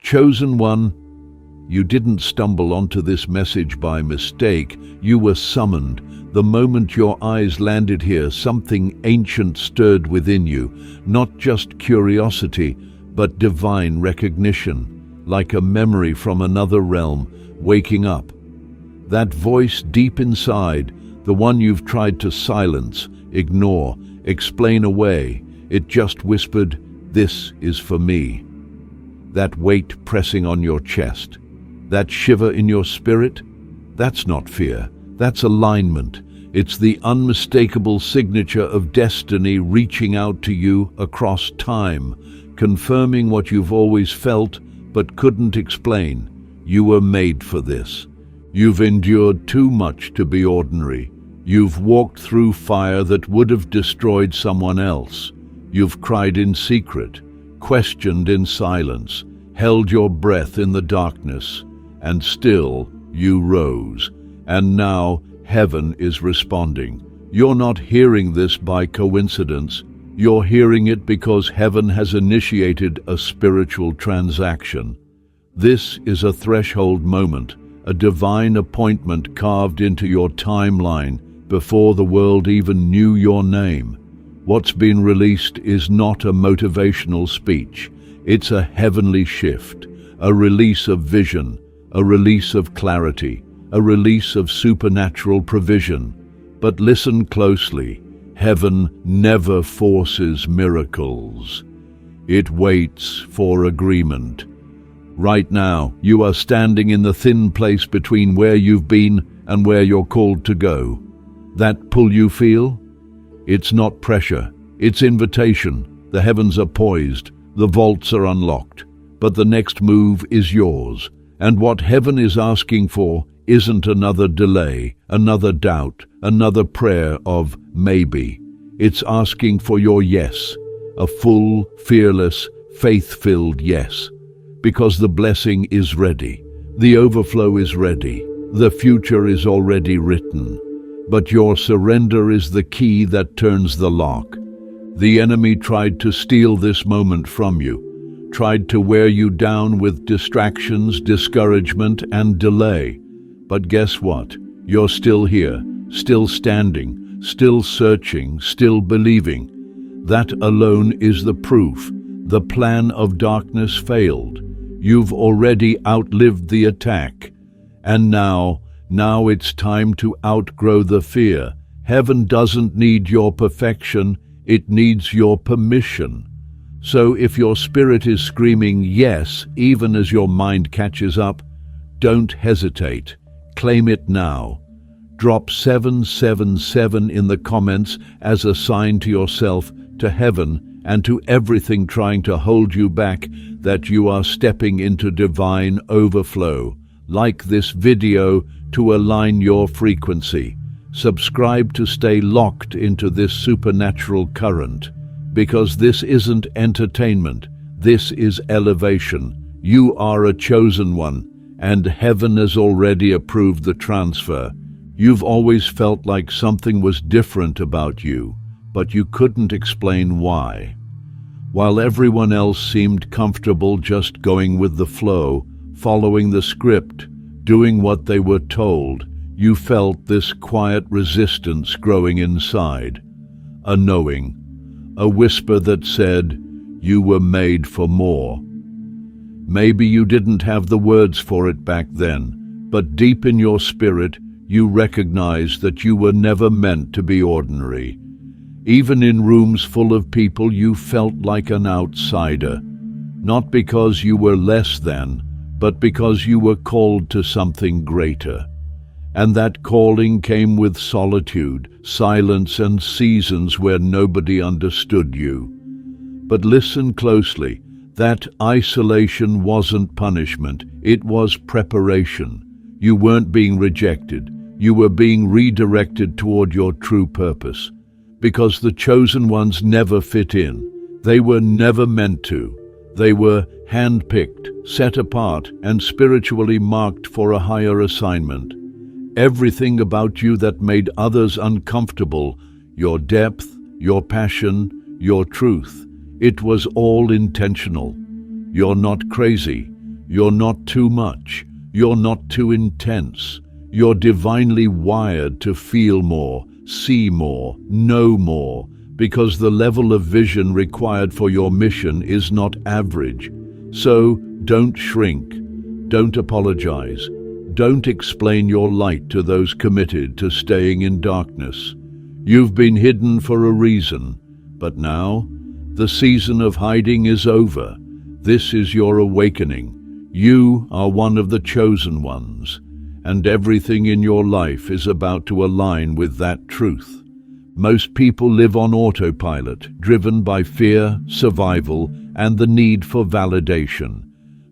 Chosen one, you didn't stumble onto this message by mistake. You were summoned. The moment your eyes landed here, something ancient stirred within you, not just curiosity, but divine recognition, like a memory from another realm, waking up. That voice deep inside, the one you've tried to silence, ignore, explain away, it just whispered, "This is for me." That weight pressing on your chest, that shiver in your spirit, that's not fear, that's alignment. It's the unmistakable signature of destiny reaching out to you across time, confirming what you've always felt but couldn't explain. You were made for this. You've endured too much to be ordinary. You've walked through fire that would have destroyed someone else. You've cried in secret, questioned in silence, held your breath in the darkness, and still you rose. And now heaven is responding. You're not hearing this by coincidence. You're hearing it because heaven has initiated a spiritual transaction. This is a threshold moment, a divine appointment carved into your timeline before the world even knew your name. What's been released is not a motivational speech. It's a heavenly shift, a release of vision, a release of clarity, a release of supernatural provision. But listen closely. Heaven never forces miracles. It waits for agreement. Right now, you are standing in the thin place between where you've been and where you're called to go. That pull you feel? It's not pressure, it's invitation. The heavens are poised, the vaults are unlocked, but the next move is yours. And what heaven is asking for isn't another delay, another doubt, another prayer of maybe. It's asking for your yes, a full, fearless, faith-filled yes. Because the blessing is ready, the overflow is ready, the future is already written. But your surrender is the key that turns the lock. The enemy tried to steal this moment from you, tried to wear you down with distractions, discouragement, and delay. But guess what? You're still here, still standing, still searching, still believing. That alone is the proof. The plan of darkness failed. You've already outlived the attack. And now it's time to outgrow the fear. Heaven doesn't need your perfection, it needs your permission. So if your spirit is screaming yes, even as your mind catches up, don't hesitate. Claim it now. Drop 777 in the comments as a sign to yourself, to heaven, and to everything trying to hold you back that you are stepping into divine overflow. Like this video to align your frequency. Subscribe to stay locked into this supernatural current. Because this isn't entertainment, this is elevation. You are a chosen one, and heaven has already approved the transfer. You've always felt like something was different about you, but you couldn't explain why. While everyone else seemed comfortable just going with the flow, following the script, doing what they were told, you felt this quiet resistance growing inside. A knowing, a whisper that said, you were made for more. Maybe you didn't have the words for it back then, but deep in your spirit, you recognized that you were never meant to be ordinary. Even in rooms full of people, you felt like an outsider. Not because you were less than, but because you were called to something greater. And that calling came with solitude, silence, and seasons where nobody understood you. But listen closely. That isolation wasn't punishment, it was preparation. You weren't being rejected, you were being redirected toward your true purpose. Because the chosen ones never fit in. They were never meant to. They were handpicked, set apart, and spiritually marked for a higher assignment. Everything about you that made others uncomfortable, your depth, your passion, your truth, it was all intentional. You're not crazy. You're not too much. You're not too intense. You're divinely wired to feel more, see more, know more, because the level of vision required for your mission is not average. So, don't shrink. Don't apologize. Don't explain your light to those committed to staying in darkness. You've been hidden for a reason, but now, the season of hiding is over. This is your awakening. You are one of the chosen ones, and everything in your life is about to align with that truth. Most people live on autopilot, driven by fear, survival, and the need for validation.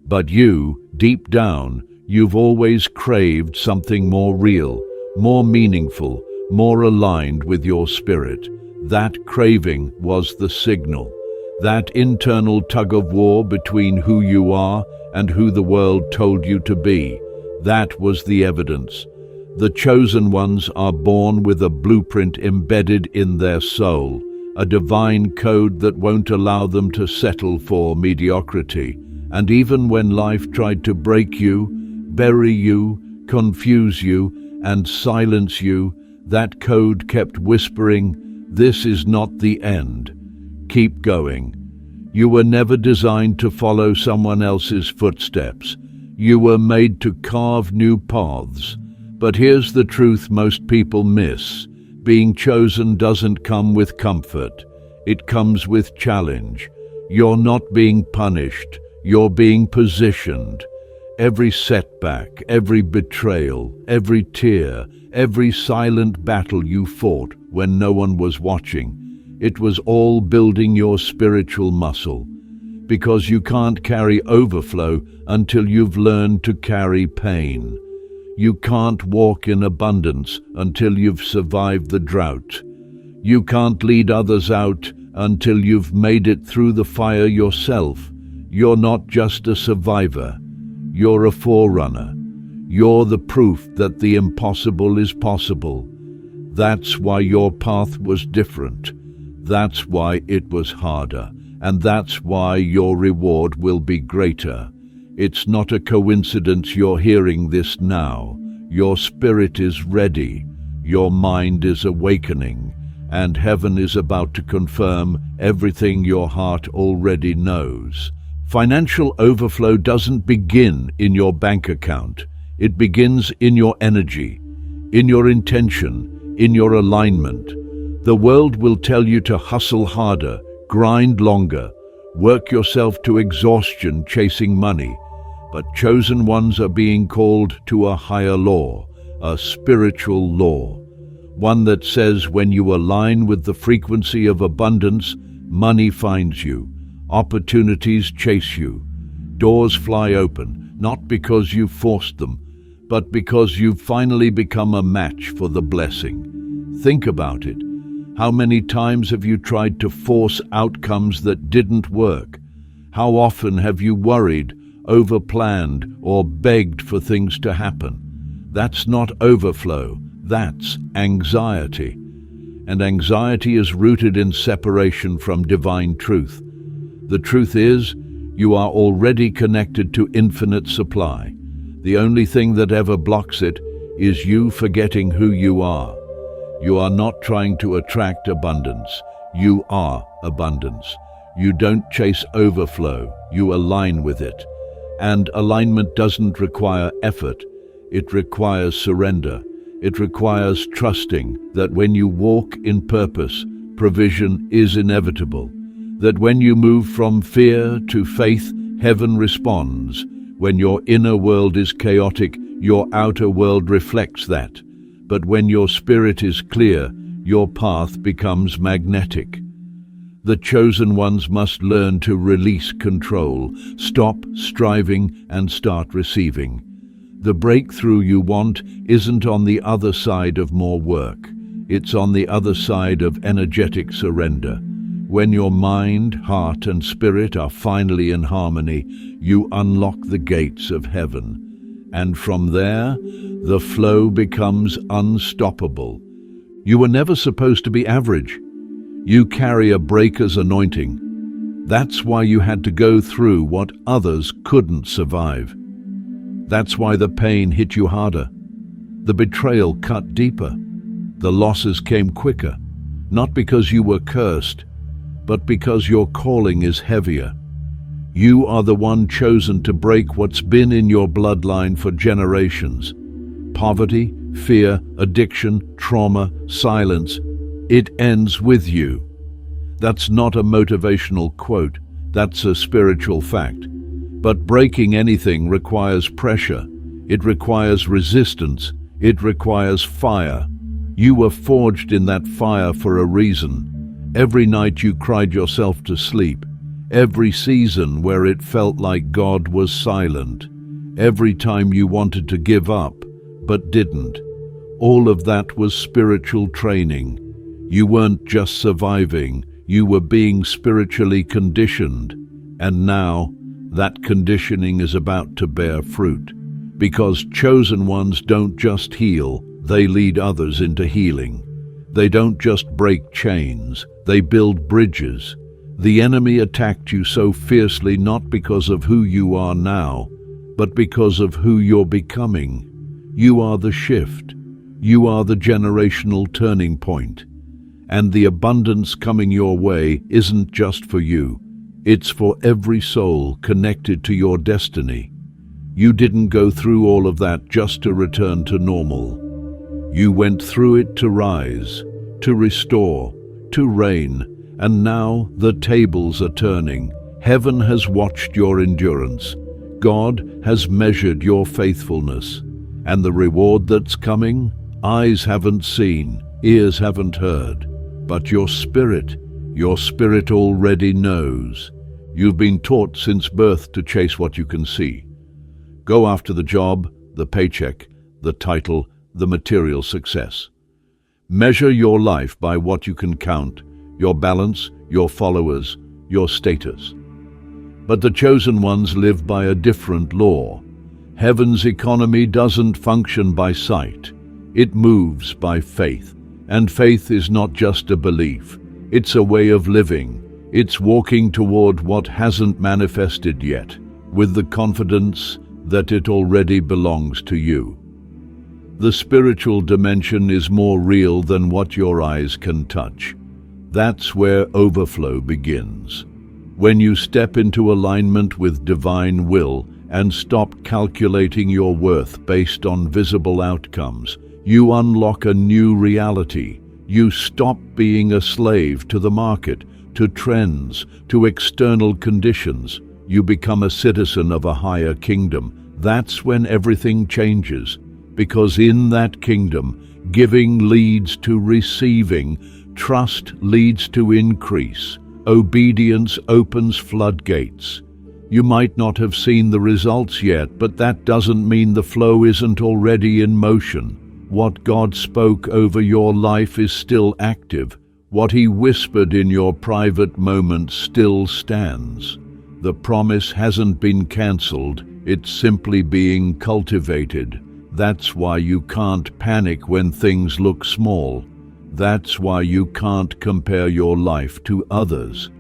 But you, deep down, you've always craved something more real, more meaningful, more aligned with your spirit. That craving was the signal. That internal tug-of-war between who you are and who the world told you to be. That was the evidence. The chosen ones are born with a blueprint embedded in their soul, a divine code that won't allow them to settle for mediocrity. And even when life tried to break you, bury you, confuse you, and silence you, that code kept whispering, "This is not the end. Keep going." You were never designed to follow someone else's footsteps. You were made to carve new paths. But here's the truth most people miss. Being chosen doesn't come with comfort. It comes with challenge. You're not being punished. You're being positioned. Every setback, every betrayal, every tear, every silent battle you fought when no one was watching, it was all building your spiritual muscle. Because you can't carry overflow until you've learned to carry pain. You can't walk in abundance until you've survived the drought. You can't lead others out until you've made it through the fire yourself. You're not just a survivor. You're a forerunner. You're the proof that the impossible is possible. That's why your path was different. That's why it was harder. And that's why your reward will be greater. It's not a coincidence you're hearing this now. Your spirit is ready. Your mind is awakening. And heaven is about to confirm everything your heart already knows. Financial overflow doesn't begin in your bank account. It begins in your energy, in your intention, in your alignment. The world will tell you to hustle harder, grind longer, work yourself to exhaustion chasing money. But chosen ones are being called to a higher law, a spiritual law. One that says when you align with the frequency of abundance, money finds you, opportunities chase you, doors fly open, not because you forced them, but because you've finally become a match for the blessing. Think about it. How many times have you tried to force outcomes that didn't work? How often have you worried, overplanned, or begged for things to happen? That's not overflow, that's anxiety. And anxiety is rooted in separation from divine truth. The truth is, you are already connected to infinite supply. The only thing that ever blocks it is you forgetting who you are. You are not trying to attract abundance. You are abundance. You don't chase overflow, you align with it. And alignment doesn't require effort. It requires surrender. It requires trusting that when you walk in purpose, provision is inevitable. That when you move from fear to faith, heaven responds. When your inner world is chaotic, your outer world reflects that. But when your spirit is clear, your path becomes magnetic. The chosen ones must learn to release control, stop striving, and start receiving. The breakthrough you want isn't on the other side of more work. It's on the other side of energetic surrender. When your mind, heart, and spirit are finally in harmony, you unlock the gates of heaven. And from there, the flow becomes unstoppable. You were never supposed to be average. You carry a breaker's anointing. That's why you had to go through what others couldn't survive. That's why the pain hit you harder. The betrayal cut deeper. The losses came quicker, not because you were cursed, but because your calling is heavier. You are the one chosen to break what's been in your bloodline for generations. Poverty, fear, addiction, trauma, silence. It ends with you. That's not a motivational quote, that's a spiritual fact. But breaking anything requires pressure. It requires resistance. It requires fire. You were forged in that fire for a reason. Every night you cried yourself to sleep. Every season where it felt like God was silent. Every time you wanted to give up, but didn't. All of that was spiritual training. You weren't just surviving, you were being spiritually conditioned. And now, that conditioning is about to bear fruit. Because chosen ones don't just heal, they lead others into healing. They don't just break chains, they build bridges. The enemy attacked you so fiercely not because of who you are now, but because of who you're becoming. You are the shift. You are the generational turning point. And the abundance coming your way isn't just for you. It's for every soul connected to your destiny. You didn't go through all of that just to return to normal. You went through it to rise, to restore, to reign, and now the tables are turning. Heaven has watched your endurance. God has measured your faithfulness. And the reward that's coming, eyes haven't seen, ears haven't heard. But your spirit already knows. You've been taught since birth to chase what you can see. Go after the job, the paycheck, the title, the material success. Measure your life by what you can count, your balance, your followers, your status. But the chosen ones live by a different law. Heaven's economy doesn't function by sight. It moves by faith. And faith is not just a belief. It's a way of living. It's walking toward what hasn't manifested yet, with the confidence that it already belongs to you. The spiritual dimension is more real than what your eyes can touch. That's where overflow begins. When you step into alignment with divine will and stop calculating your worth based on visible outcomes, you unlock a new reality. You stop being a slave to the market, to trends, to external conditions. You become a citizen of a higher kingdom. That's when everything changes. Because in that kingdom, giving leads to receiving, trust leads to increase, obedience opens floodgates. You might not have seen the results yet, but that doesn't mean the flow isn't already in motion. What God spoke over your life is still active. What He whispered in your private moments still stands. The promise hasn't been cancelled, it's simply being cultivated. That's why you can't panic when things look small. That's why you can't compare your life to others.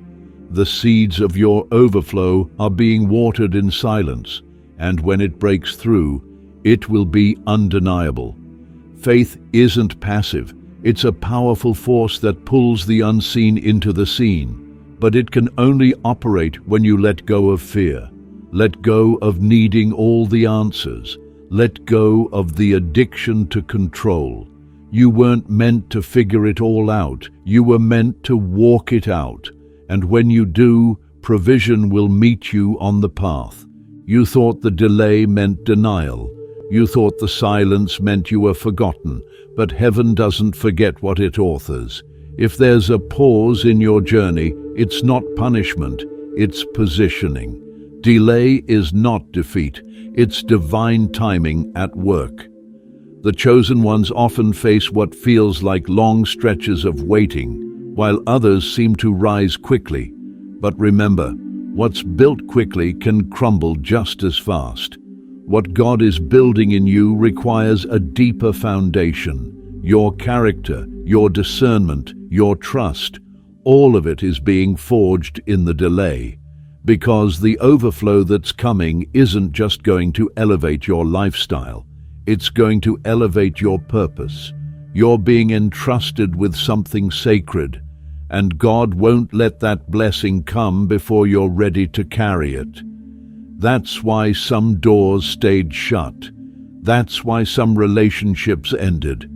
The seeds of your overflow are being watered in silence, and when it breaks through, it will be undeniable. Faith isn't passive. It's a powerful force that pulls the unseen into the seen, but it can only operate when you let go of fear. Let go of needing all the answers. Let go of the addiction to control. You weren't meant to figure it all out. You were meant to walk it out. And when you do, provision will meet you on the path. You thought the delay meant denial. You thought the silence meant you were forgotten. But heaven doesn't forget what it authors. If there's a pause in your journey, it's not punishment, it's positioning. Delay is not defeat, it's divine timing at work. The chosen ones often face what feels like long stretches of waiting, while others seem to rise quickly. But remember, what's built quickly can crumble just as fast. What God is building in you requires a deeper foundation. Your character, your discernment, your trust, all of it is being forged in the delay. Because the overflow that's coming isn't just going to elevate your lifestyle, it's going to elevate your purpose. You're being entrusted with something sacred, and God won't let that blessing come before you're ready to carry it. That's why some doors stayed shut. That's why some relationships ended.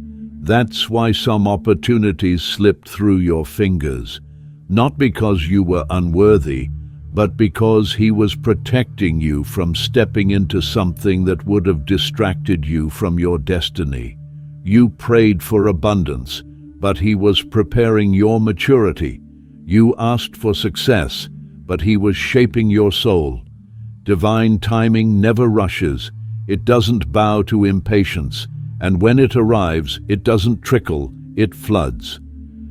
That's why some opportunities slipped through your fingers. Not because you were unworthy, but because He was protecting you from stepping into something that would have distracted you from your destiny. You prayed for abundance, but He was preparing your maturity. You asked for success, but He was shaping your soul. Divine timing never rushes. It doesn't bow to impatience, and when it arrives, it doesn't trickle, it floods.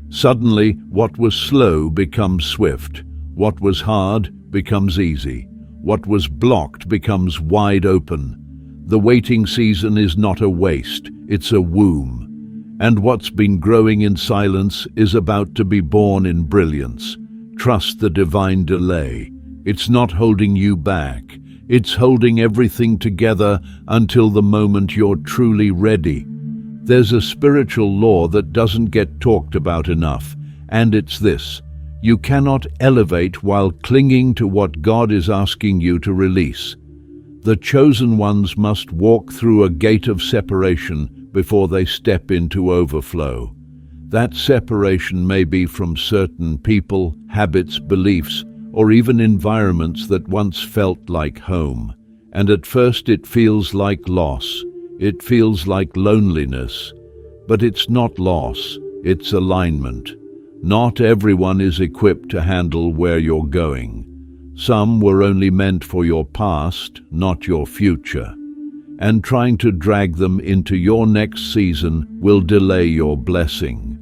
Suddenly, what was slow becomes swift. What was hard becomes easy. What was blocked becomes wide open. The waiting season is not a waste, it's a womb. And what's been growing in silence is about to be born in brilliance. Trust the divine delay. It's not holding you back. It's holding everything together until the moment you're truly ready. There's a spiritual law that doesn't get talked about enough, and it's this: you cannot elevate while clinging to what God is asking you to release. The chosen ones must walk through a gate of separation before they step into overflow. That separation may be from certain people, habits, beliefs, or even environments that once felt like home. And at first it feels like loss. It feels like loneliness. But it's not loss, it's alignment. Not everyone is equipped to handle where you're going. Some were only meant for your past, not your future. And trying to drag them into your next season will delay your blessing.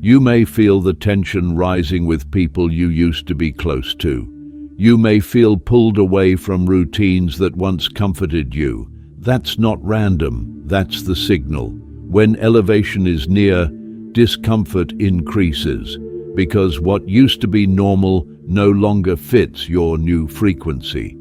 You may feel the tension rising with people you used to be close to. You may feel pulled away from routines that once comforted you. That's not random, that's the signal. When elevation is near, discomfort increases, because what used to be normal no longer fits your new frequency.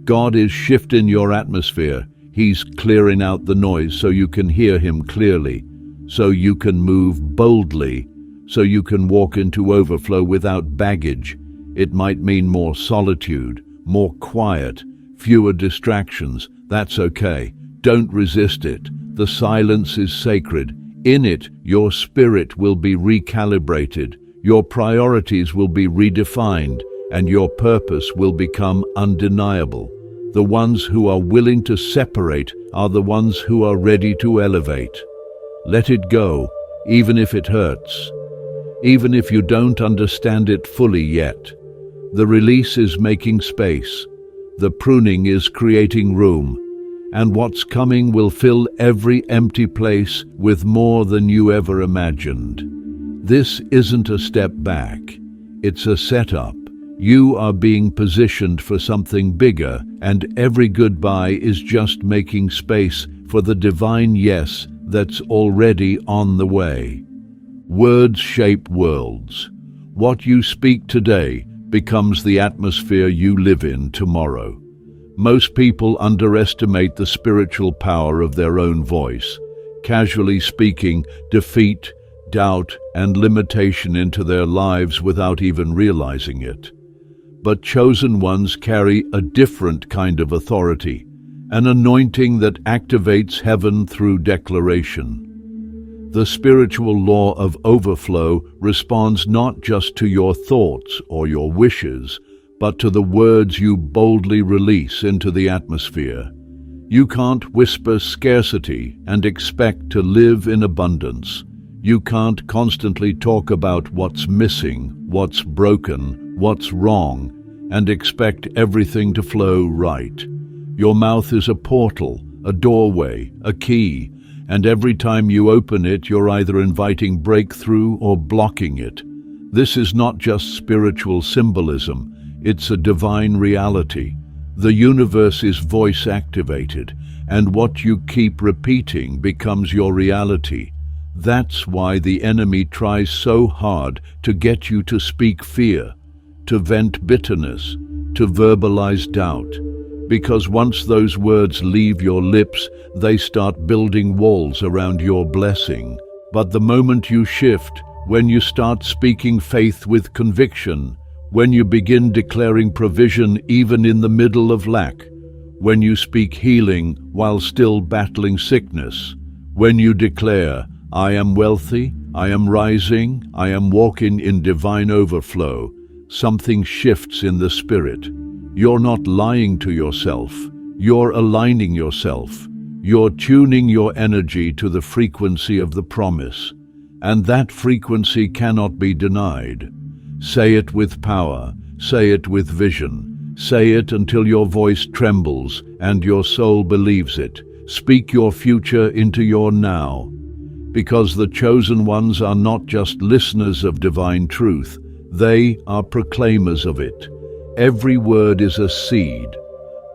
God is shifting your atmosphere. He's clearing out the noise so you can hear Him clearly, so you can move boldly, so you can walk into overflow without baggage. It might mean more solitude, more quiet, fewer distractions. That's okay. Don't resist it. The silence is sacred. In it, your spirit will be recalibrated, your priorities will be redefined, and your purpose will become undeniable. The ones who are willing to separate are the ones who are ready to elevate. Let it go, even if it hurts. Even if you don't understand it fully yet. The release is making space. The pruning is creating room. And what's coming will fill every empty place with more than you ever imagined. This isn't a step back. It's a setup. You are being positioned for something bigger, and every goodbye is just making space for the divine yes that's already on the way. Words shape worlds. What you speak today becomes the atmosphere you live in tomorrow. Most people underestimate the spiritual power of their own voice, casually speaking defeat, doubt, and limitation into their lives without even realizing it. But chosen ones carry a different kind of authority, an anointing that activates heaven through declaration. The spiritual law of overflow responds not just to your thoughts or your wishes, but to the words you boldly release into the atmosphere. You can't whisper scarcity and expect to live in abundance. You can't constantly talk about what's missing, what's broken, what's wrong, and expect everything to flow right. Your mouth is a portal, a doorway, a key, and every time you open it, you're either inviting breakthrough or blocking it. This is not just spiritual symbolism, it's a divine reality. The universe is voice-activated, and what you keep repeating becomes your reality. That's why the enemy tries so hard to get you to speak fear, to vent bitterness, to verbalize doubt. Because once those words leave your lips, they start building walls around your blessing. But the moment you shift, when you start speaking faith with conviction, when you begin declaring provision even in the middle of lack, when you speak healing while still battling sickness, when you declare, I am wealthy, I am rising, I am walking in divine overflow, something shifts in the spirit. You're not lying to yourself, you're aligning yourself. You're tuning your energy to the frequency of the promise, and that frequency cannot be denied. Say it with power, say it with vision, say it until your voice trembles and your soul believes it. Speak your future into your now, because the chosen ones are not just listeners of divine truth, they are proclaimers of it. Every word is a seed.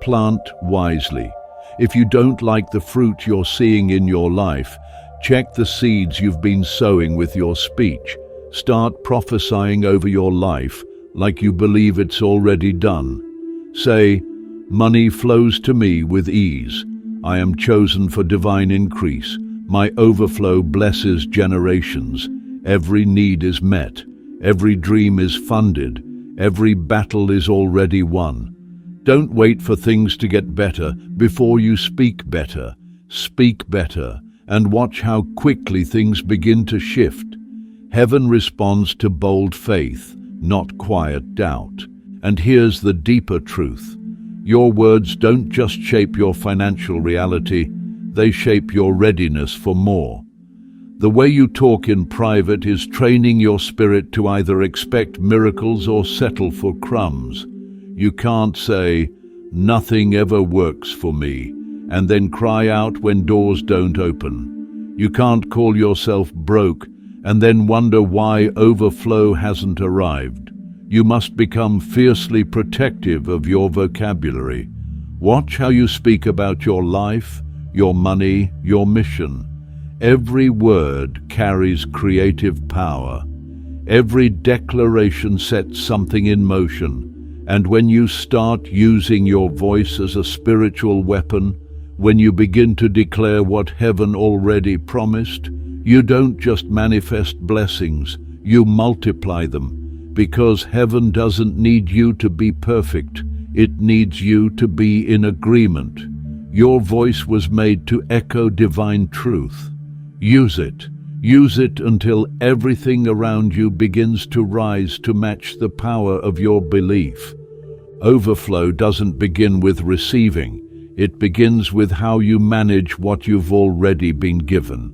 Plant wisely. If you don't like the fruit you're seeing in your life, check the seeds you've been sowing with your speech. Start prophesying over your life like you believe it's already done. Say, money flows to me with ease. I am chosen for divine increase. My overflow blesses generations. Every need is met. Every dream is funded. Every battle is already won. Don't wait for things to get better before you speak better. Speak better and watch how quickly things begin to shift. Heaven responds to bold faith, not quiet doubt. And here's the deeper truth. Your words don't just shape your financial reality, they shape your readiness for more. The way you talk in private is training your spirit to either expect miracles or settle for crumbs. You can't say, nothing ever works for me, and then cry out when doors don't open. You can't call yourself broke and then wonder why overflow hasn't arrived. You must become fiercely protective of your vocabulary. Watch how you speak about your life, your money, your mission. Every word carries creative power. Every declaration sets something in motion. And when you start using your voice as a spiritual weapon, when you begin to declare what heaven already promised, you don't just manifest blessings, you multiply them. Because heaven doesn't need you to be perfect, it needs you to be in agreement. Your voice was made to echo divine truth. Use it. Use it until everything around you begins to rise to match the power of your belief. Overflow doesn't begin with receiving. It begins with how you manage what you've already been given.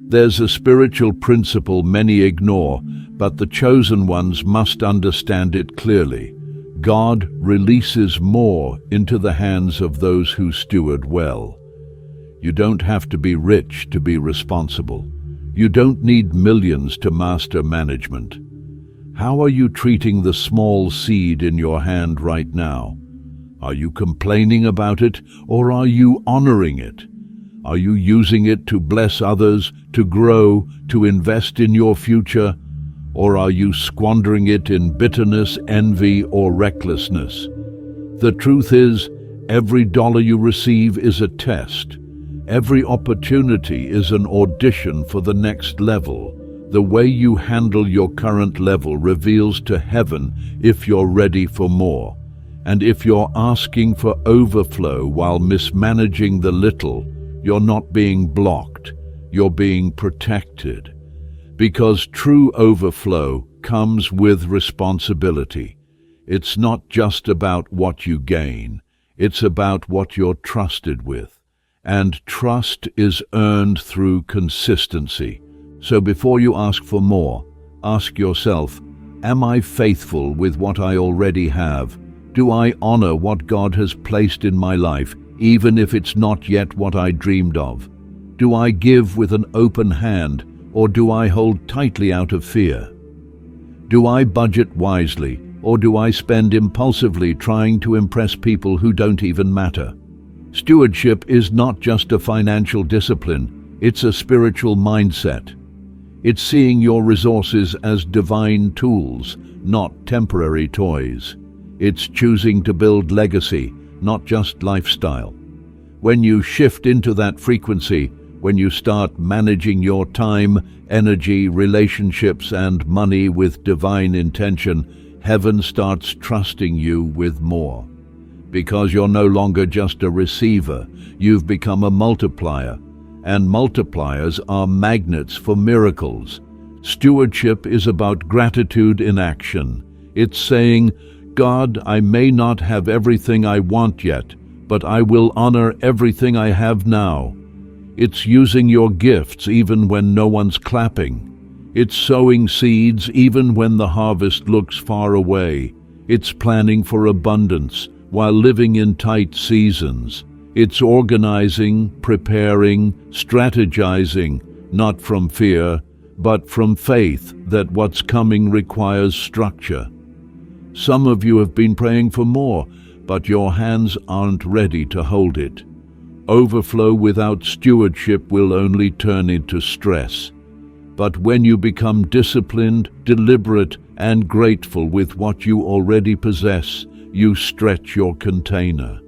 There's a spiritual principle many ignore, but the chosen ones must understand it clearly. God releases more into the hands of those who steward well. You don't have to be rich to be responsible. You don't need millions to master management. How are you treating the small seed in your hand right now? Are you complaining about it, or are you honoring it? Are you using it to bless others, to grow, to invest in your future? Or are you squandering it in bitterness, envy, or recklessness? The truth is, every dollar you receive is a test. Every opportunity is an audition for the next level. The way you handle your current level reveals to heaven if you're ready for more. And if you're asking for overflow while mismanaging the little, you're not being blocked, you're being protected. Because true overflow comes with responsibility. It's not just about what you gain, it's about what you're trusted with. And trust is earned through consistency. So before you ask for more, ask yourself, am I faithful with what I already have? Do I honor what God has placed in my life, even if it's not yet what I dreamed of? Do I give with an open hand, or do I hold tightly out of fear? Do I budget wisely, or do I spend impulsively trying to impress people who don't even matter? Stewardship is not just a financial discipline, It's a spiritual mindset. It's seeing your resources as divine tools, not temporary toys. It's choosing to build legacy, not just lifestyle. When you shift into that frequency, when you start managing your time, energy, relationships, and money with divine intention, heaven starts trusting you with more. Because you're no longer just a receiver, you've become a multiplier. And multipliers are magnets for miracles. Stewardship is about gratitude in action. It's saying, God, I may not have everything I want yet, but I will honor everything I have now. It's using your gifts even when no one's clapping. It's sowing seeds even when the harvest looks far away. It's planning for abundance while living in tight seasons. It's organizing, preparing, strategizing, not from fear, but from faith that what's coming requires structure. Some of you have been praying for more, but your hands aren't ready to hold it. Overflow without stewardship will only turn into stress. But when you become disciplined, deliberate, and grateful with what you already possess, you stretch your container.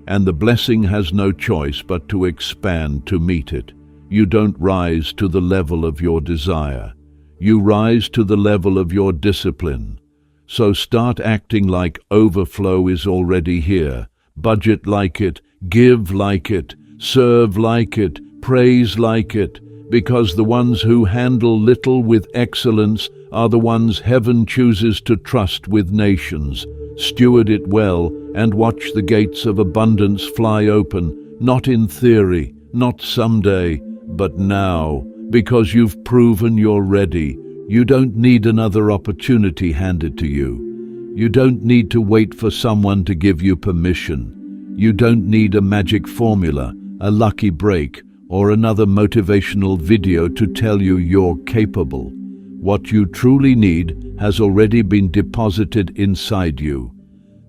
And the blessing has no choice but to expand to meet it. You don't rise to the level of your desire. You rise to the level of your discipline. So start acting like overflow is already here. Budget like it, give like it, serve like it, praise like it, because the ones who handle little with excellence are the ones heaven chooses to trust with nations. Steward it well and watch the gates of abundance fly open, not in theory, not someday, but now, because you've proven you're ready. You don't need another opportunity handed to you. You don't need to wait for someone to give you permission. You don't need a magic formula, a lucky break, or another motivational video to tell you you're capable. What you truly need has already been deposited inside you.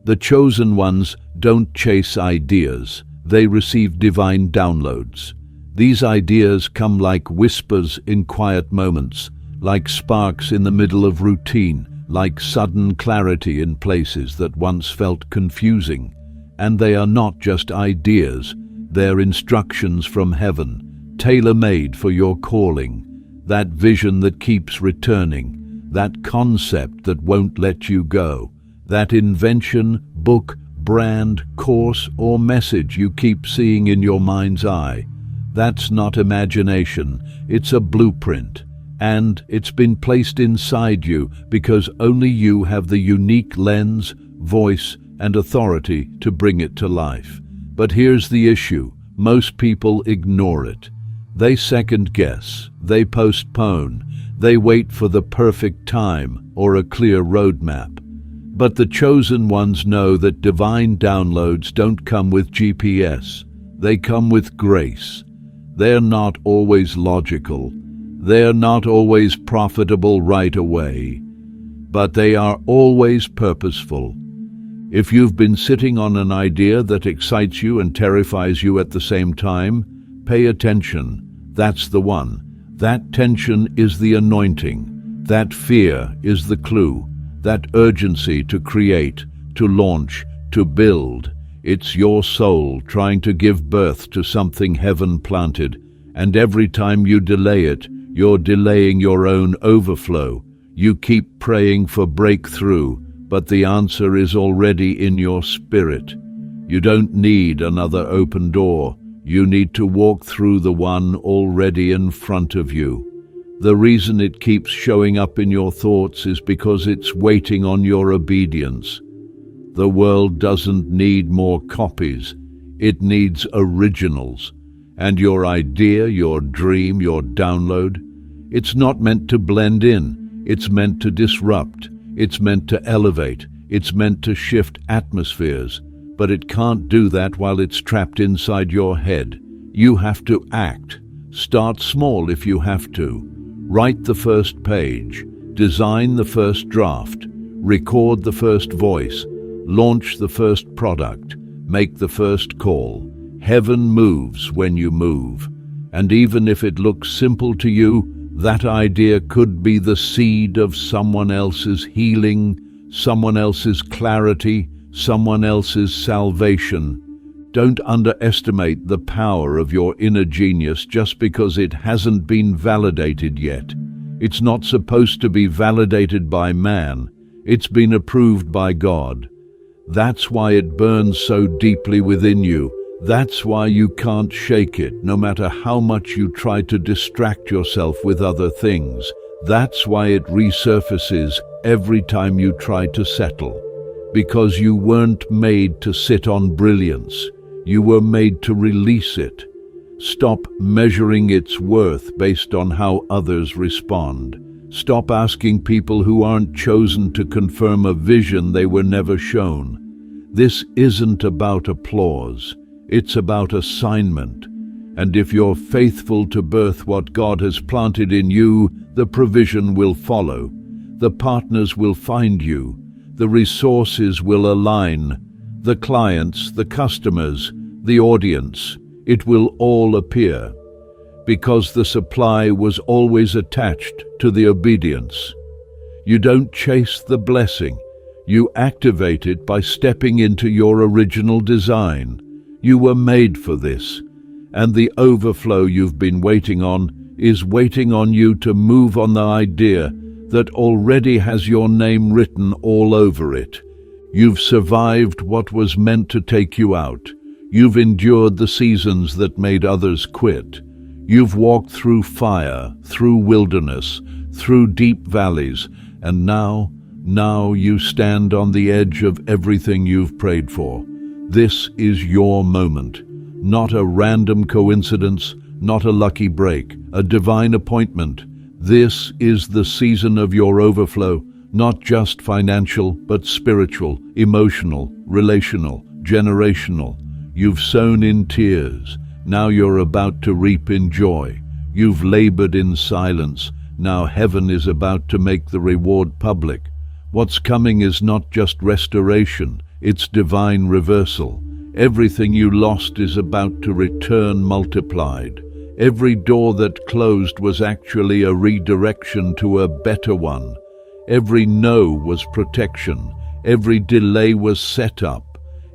The chosen ones don't chase ideas. They receive divine downloads. These ideas come like whispers in quiet moments, like sparks in the middle of routine, like sudden clarity in places that once felt confusing. And they are not just ideas, they're instructions from heaven, tailor-made for your calling, that vision that keeps returning, that concept that won't let you go, that invention, book, brand, course, or message you keep seeing in your mind's eye. That's not imagination, it's a blueprint. And it's been placed inside you because only you have the unique lens, voice, and authority to bring it to life. But here's the issue. Most people ignore it. They second-guess, they postpone, they wait for the perfect time or a clear roadmap. But the chosen ones know that divine downloads don't come with GPS. They come with grace. They're not always logical. They're not always profitable right away, but they are always purposeful. If you've been sitting on an idea that excites you and terrifies you at the same time, pay attention. That's the one. That tension is the anointing. That fear is the clue. That urgency to create, to launch, to build. It's your soul trying to give birth to something heaven planted, and every time you delay it, you're delaying your own overflow. You keep praying for breakthrough, but the answer is already in your spirit. You don't need another open door. You need to walk through the one already in front of you. The reason it keeps showing up in your thoughts is because it's waiting on your obedience. The world doesn't need more copies. It needs originals. And your idea, your dream, your download, it's not meant to blend in. It's meant to disrupt. It's meant to elevate. It's meant to shift atmospheres. But it can't do that while it's trapped inside your head. You have to act. Start small if you have to. Write the first page. Design the first draft. Record the first voice. Launch the first product. Make the first call. Heaven moves when you move. And even if it looks simple to you, that idea could be the seed of someone else's healing, someone else's clarity, someone else's salvation. Don't underestimate the power of your inner genius just because it hasn't been validated yet. It's not supposed to be validated by man. It's been approved by God. That's why it burns so deeply within you. That's why you can't shake it, no matter how much you try to distract yourself with other things. That's why it resurfaces every time you try to settle. Because you weren't made to sit on brilliance. You were made to release it. Stop measuring its worth based on how others respond. Stop asking people who aren't chosen to confirm a vision they were never shown. This isn't about applause. It's about assignment. And if you're faithful to birth what God has planted in you, the provision will follow. The partners will find you. The resources will align. The clients, the customers, the audience, it will all appear. Because the supply was always attached to the obedience. You don't chase the blessing. You activate it by stepping into your original design. You were made for this, and the overflow you've been waiting on is waiting on you to move on the idea that already has your name written all over it. You've survived what was meant to take you out. You've endured the seasons that made others quit. You've walked through fire, through wilderness, through deep valleys, and now you stand on the edge of everything you've prayed for. This is your moment, not a random coincidence, not a lucky break, a divine appointment. This is the season of your overflow, not just financial, but spiritual, emotional, relational, generational. You've sown in tears, now you're about to reap in joy. You've labored in silence, now heaven is about to make the reward public. What's coming is not just restoration, it's divine reversal. Everything you lost is about to return multiplied. Every door that closed was actually a redirection to a better one. Every no was protection. Every delay was set up.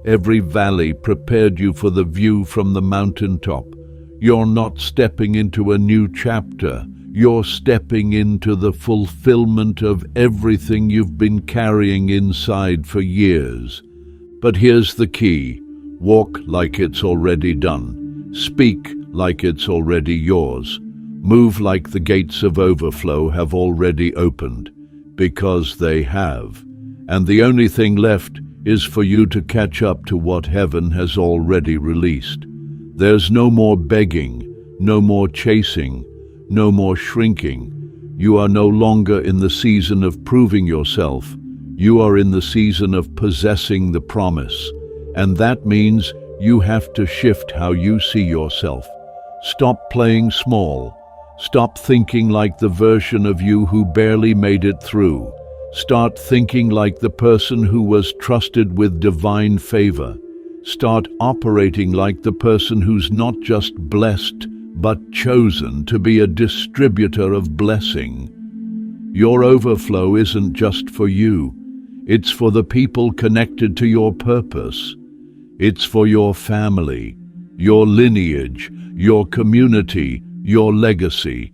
Every valley prepared you for the view from the mountaintop. You're not stepping into a new chapter. You're stepping into the fulfillment of everything you've been carrying inside for years. But here's the key. Walk like it's already done. Speak like it's already yours. Move like the gates of overflow have already opened, because they have. And the only thing left is for you to catch up to what heaven has already released. There's no more begging, no more chasing, no more shrinking. You are no longer in the season of proving yourself. You are in the season of possessing the promise. And that means you have to shift how you see yourself. Stop playing small. Stop thinking like the version of you who barely made it through. Start thinking like the person who was trusted with divine favor. Start operating like the person who's not just blessed, but chosen to be a distributor of blessing. Your overflow isn't just for you. It's for the people connected to your purpose. It's for your family, your lineage, your community, your legacy.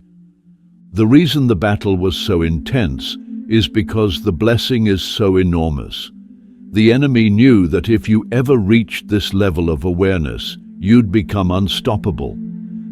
The reason the battle was so intense is because the blessing is so enormous. The enemy knew that if you ever reached this level of awareness, you'd become unstoppable.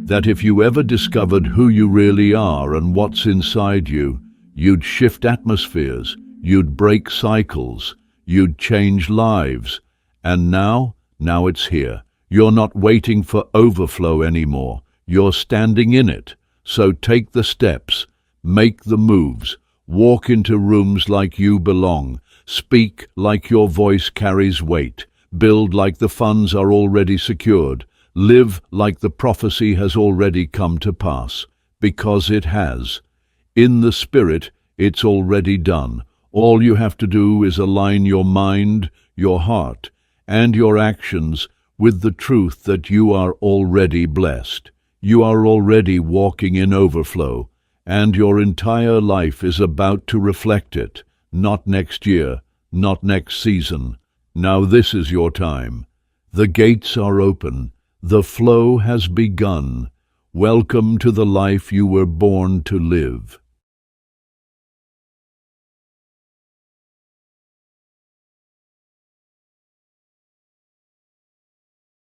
That if you ever discovered who you really are and what's inside you, you'd shift atmospheres, you'd break cycles, you'd change lives. And now it's here. You're not waiting for overflow anymore. You're standing in it. So take the steps, make the moves, walk into rooms like you belong, speak like your voice carries weight, build like the funds are already secured, live like the prophecy has already come to pass, because it has. In the Spirit, it's already done. All you have to do is align your mind, your heart, and your actions with the truth that you are already blessed. You are already walking in overflow, and your entire life is about to reflect it. Not next year, not next season. Now this is your time. The gates are open. The flow has begun. Welcome to the life you were born to live.